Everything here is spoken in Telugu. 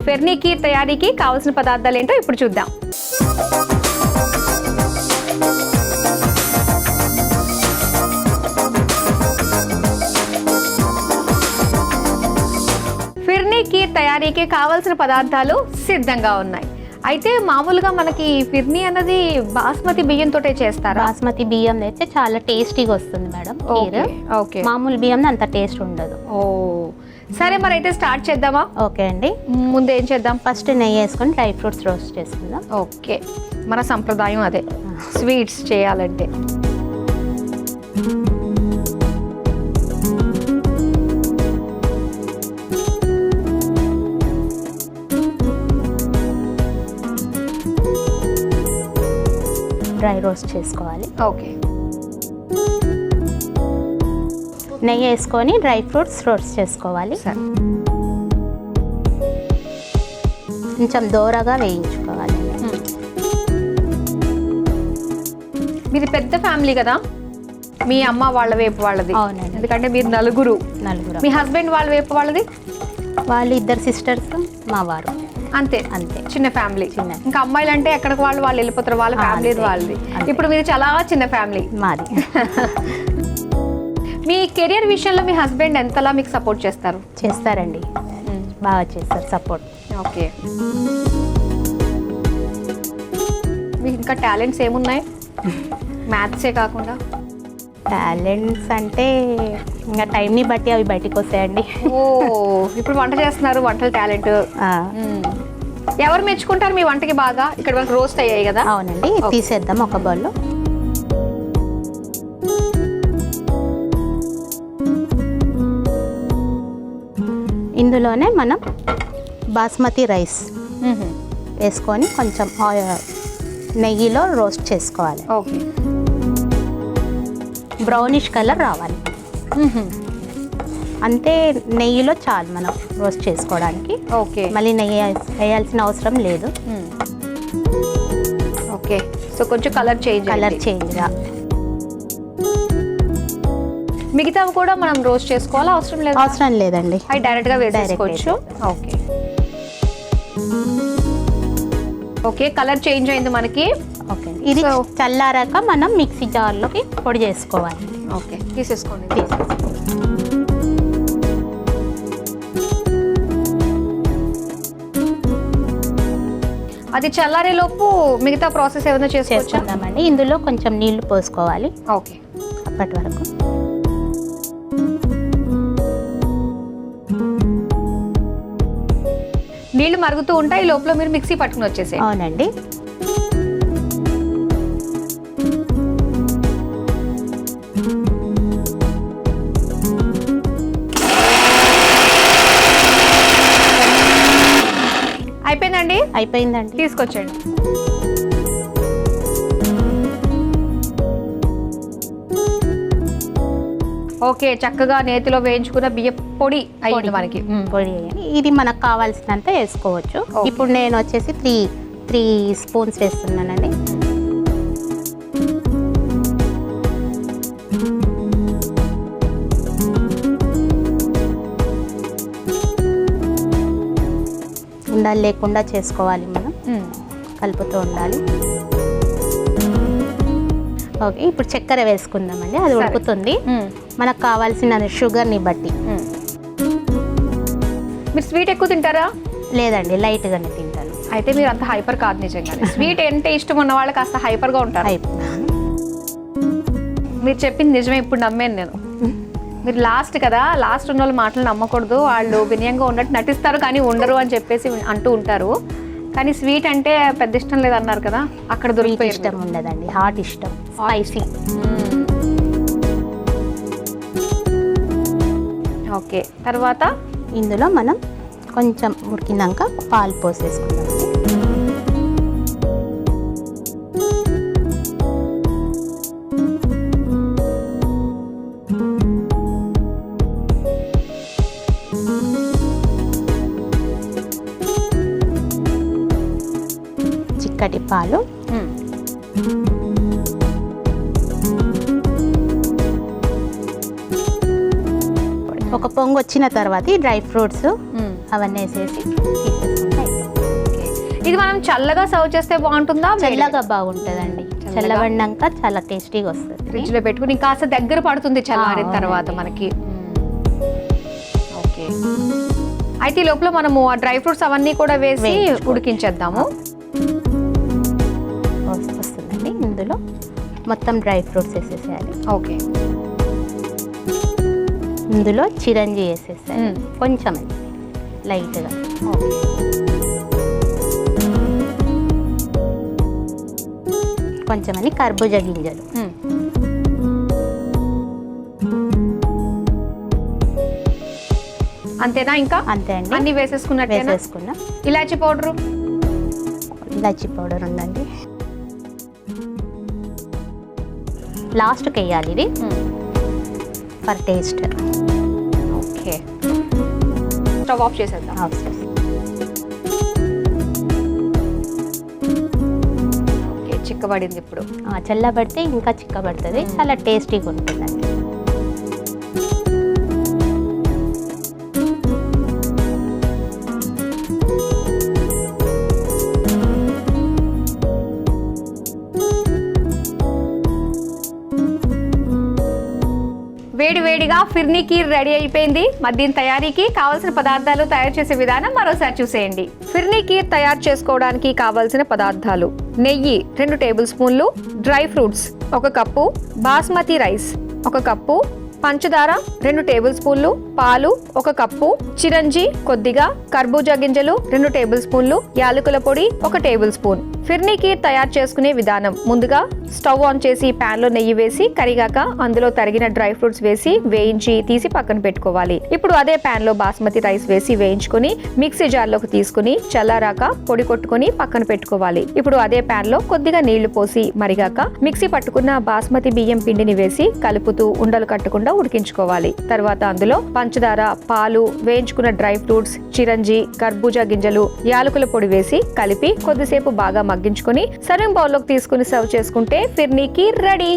ఫిర్నీ కీర్ తయారీకి కావాల్సిన పదార్థాలు ఏంటో ఇప్పుడు చూద్దాం. ఫిర్నీ కీర్ తయారీకి కావాల్సిన పదార్థాలు సిద్ధంగా ఉన్నాయి. అయితే మామూలుగా మనకి ఫిర్నీ అన్నది బాస్మతి బియ్యంతో చేస్తారా? బాస్మతి బియ్యం అయితే చాలా టేస్టీగా వస్తుంది మేడం. ఓకే, మామూలు బియ్యం అంత టేస్ట్ ఉండదు. ఓ సరే, మరి అయితే స్టార్ట్ చేద్దామా? ఓకే అండి. ముందు ఏం చేద్దాం? ఫస్ట్ నెయ్యి వేసుకొని డ్రై ఫ్రూట్స్ రోస్ట్ చేసుకుందాం. ఓకే, మన సంప్రదాయం అదే స్వీట్స్ చేయాలంటే. డ్రై రోస్ట్ చేసుకోవాలి. ఓకే, నెయ్యి వేసుకొని డ్రై ఫ్రూట్స్ రోస్ట్ చేసుకోవాలి. సరే, కొంచెం దోరగా వేయించుకోవాలి. మీది పెద్ద ఫ్యామిలీ కదా, మీ అమ్మ వాళ్ళ వైపు వాళ్ళది? అవునండి. ఎందుకంటే మీరు నలుగురు. మీ హస్బెండ్ వాళ్ళ వైపు వాళ్ళది? వాళ్ళు 2 సిస్టర్స్, మా వారు. అంతే అంతే, చిన్న ఫ్యామిలీ. ఇంకా అమ్మాయిలు అంటే ఎక్కడికి వాళ్ళు వెళ్ళిపోతారు, వాళ్ళ ఫ్యామిలీ వాళ్ళది. ఇప్పుడు మీరు చాలా చిన్న ఫ్యామిలీ. మాది. మీ కెరియర్ విషయంలో మీ హస్బెండ్ ఎంతలా మీకు సపోర్ట్ చేస్తారు? చేస్తారండి, బాగా చేస్తారు సపోర్ట్. ఓకే, మీకు ఇంకా టాలెంట్స్ ఏమున్నాయి మ్యాథ్సే కాకుండా? టాలెంట్స్ అంటే ఇంకా టైంని బట్టి అవి బయటికి వస్తాయండి. ఓ, ఇప్పుడు వంట చేస్తున్నారు, వంటల టాలెంట్. ఎవరు మెచ్చుకుంటారు మీ వంటకి బాగా? ఇక్కడ వరకు రోస్ట్ అయ్యాయి కదా? అవునండి, తీసేద్దాం ఒక బౌల్లో. ఇందులోనే మనం బాస్మతి రైస్ వేసుకొని కొంచెం నెయ్యిలో రోస్ట్ చేసుకోవాలి. ఓకే, బ్రౌనిష్ కలర్ రావాలి. అంతే, నెయ్యిలో చాలు మనం రోస్ట్ చేసుకోవడానికి. ఓకే, మళ్ళీ నెయ్యి వేయాల్సిన అవసరం లేదు. ఓకే, సో కొంచెం కలర్ చేంజ్గా. మిగతావి కూడా మనం రోస్ట్ చేసుకోవాలా? అవసరం లేదు. అవసరం లేదండి, అవి డైరెక్ట్గా వేసేసుకోవచ్చు. ఓకే, ఓకే, కలర్ చేంజ్ అయింది మనకి. ఓకే, ఇది చల్లారాక మనం మిక్సీ జార్లోకి పొడి చేసుకోవాలి. ఓకే, తీసేసుకోండి. అది చల్లారే లోపు మిగతా ప్రాసెస్ ఏమైనా చేసుకుందామండి. ఇందులో కొంచెం నీళ్లు పోసుకోవాలి. ఓకే, అప్పటి వరకు నీళ్లు మరుగుతూ ఉంటాయి, లోపల మీరు మిక్సీ పట్టుకుని వచ్చేసి. అవునండి. అయిపోయిందండి, తీసుకొచ్చండి. ఓకే, చక్కగా నేతిలో వేయించుకున్న బియ్య పొడి అయ్యింది మనకి. పొడి ఇది మనకు కావాల్సినంత వేసుకోవచ్చు. ఇప్పుడు నేను వచ్చేసి 3 స్పూన్స్ వేస్తున్నానండి. ఉండాలి లేకుండా చేసుకోవాలి, మనం కలుపుతూ ఉండాలి. ఓకే, ఇప్పుడు చక్కెర వేసుకుందామండి. అది ఉడుకుతుంది. మనకు కావాల్సిన షుగర్ని బట్టి. మీరు స్వీట్ ఎక్కువ తింటారా? లేదండి, లైట్గానే తింటాను. అయితే మీరు అంత హైపర్ కాదు నిజంగా. స్వీట్ అంటే ఇష్టం ఉన్న వాళ్ళు కాస్త హైపర్గా ఉంటారు. మీరు చెప్పింది నిజమే, ఇప్పుడు నమ్మాను నేను. మీరు లాస్ట్ కదా, లాస్ట్ ఉన్న వాళ్ళ మాటలు నమ్మకూడదు. వాళ్ళు వినయంగా ఉన్నట్టు నటిస్తారు కానీ ఉండరు అని చెప్పేసి అంటూ ఉంటారు. కానీ స్వీట్ అంటే పెద్ద ఇష్టం లేదన్నారు కదా, అక్కడ దొరికిపోయి. ఇష్టం ఉండదండి, హాట్ ఇష్టం, స్పైసీ. ఓకే, తర్వాత ఇందులో మనం కొంచెం ఉడికినాక పాలు పోసేసుకుందాం. చిక్కటి పాలు. ఒక పొంగు వచ్చిన తర్వాత ఈ డ్రై ఫ్రూట్స్ అవన్నీ వేసేసి తీసేసుకుంటే ఇది మనం చల్లగా సర్వ్ చేస్తే బాగుంటుందా? చల్లగా బాగుంటుందండి. చల్లబడినాక చాలా టేస్టీగా వస్తుంది. ఫ్రిడ్జ్ లో పెట్టుకుని కాస్త దగ్గర పడుతుంది చల్లారిన తర్వాత మనకి. ఓకే, అయితే ఈ లోపల మనము ఆ డ్రై ఫ్రూట్స్ అవన్నీ కూడా వేసి ఉడికించేద్దాము. వస్తుందండి. ఇందులో మొత్తం డ్రై ఫ్రూట్స్ వేసేసేయాలి. ఓకే, ఇందులో చిరంజి వేసేసేయాలి కొంచెం లైట్గా. కొంచెం కర్బూజా గింజలు. అంతేనా? ఇంకా అంతే అండి, అన్ని వేసేసుకున్నట్టు వేసేసుకున్నా. ఇలాచీ పౌడర్ ఉందండి, లాస్ట్కి వేయాలి ఇది for taste. Okay, stove off చేసేద్దాం. ఓకే, చిక్కబడింది. ఇప్పుడు చల్లబడితే ఇంకా చిక్కబడుతుంది, చాలా టేస్టీగా ఉంటుందండి. వేడి వేడిగా ఫిర్నీ కీర్ రెడీ అయిపోయింది. మరి దీని తయారీకి కావాల్సిన పదార్థాలు, తయారు చేసే విధానం మరోసారి చూసేయండి. ఫిర్నీ కీర్ తయారు చేసుకోవడానికి కావాల్సిన పదార్థాలు: నెయ్యి 2 టేబుల్ స్పూన్లు, dry fruits 1 cup, basmati rice 1 cup, పంచదార 2 టేబుల్ స్పూన్లు, పాలు 1 కప్పు, చిరంజి కొద్దిగా, కర్బూజా గింజలు 2 టేబుల్ స్పూన్లు, యాలకుల పొడి 1 టేబుల్ స్పూన్. ఫిర్నీ కీర్ తయారు చేసుకునే విధానం: ముందుగా స్టవ్ ఆన్ చేసి ప్యాన్ లో నెయ్యి వేసి కరిగాక అందులో తరిగిన డ్రై ఫ్రూట్స్ వేసి వేయించి తీసి పక్కన పెట్టుకోవాలి. ఇప్పుడు అదే ప్యాన్ లో బాస్మతి రైస్ వేసి వేయించుకుని మిక్సీ జార్లోకి తీసుకుని చల్లారాక పొడి కొట్టుకుని పక్కన పెట్టుకోవాలి. ఇప్పుడు అదే ప్యాన్ లో కొద్దిగా నీళ్లు పోసి మరిగాక మిక్సీ పట్టుకున్న బాస్మతి బియ్యం పిండిని వేసి కలుపుతూ ఉండలు కట్టకుండా ఉడికించుకోవాలి. తర్వాత అందులో పంచదార, పాలు, వేయించుకున్న డ్రై ఫ్రూట్స్, చిరంజి, కర్బూజా గింజలు, యాలకుల పొడి వేసి కలిపి కొద్దిసేపు బాగా మగ్గించుకుని సర్వింగ్ బౌల్లోకి తీసుకుని సర్వ్ చేసుకుంటే ఫిర్నీ కీర్ రెడీ.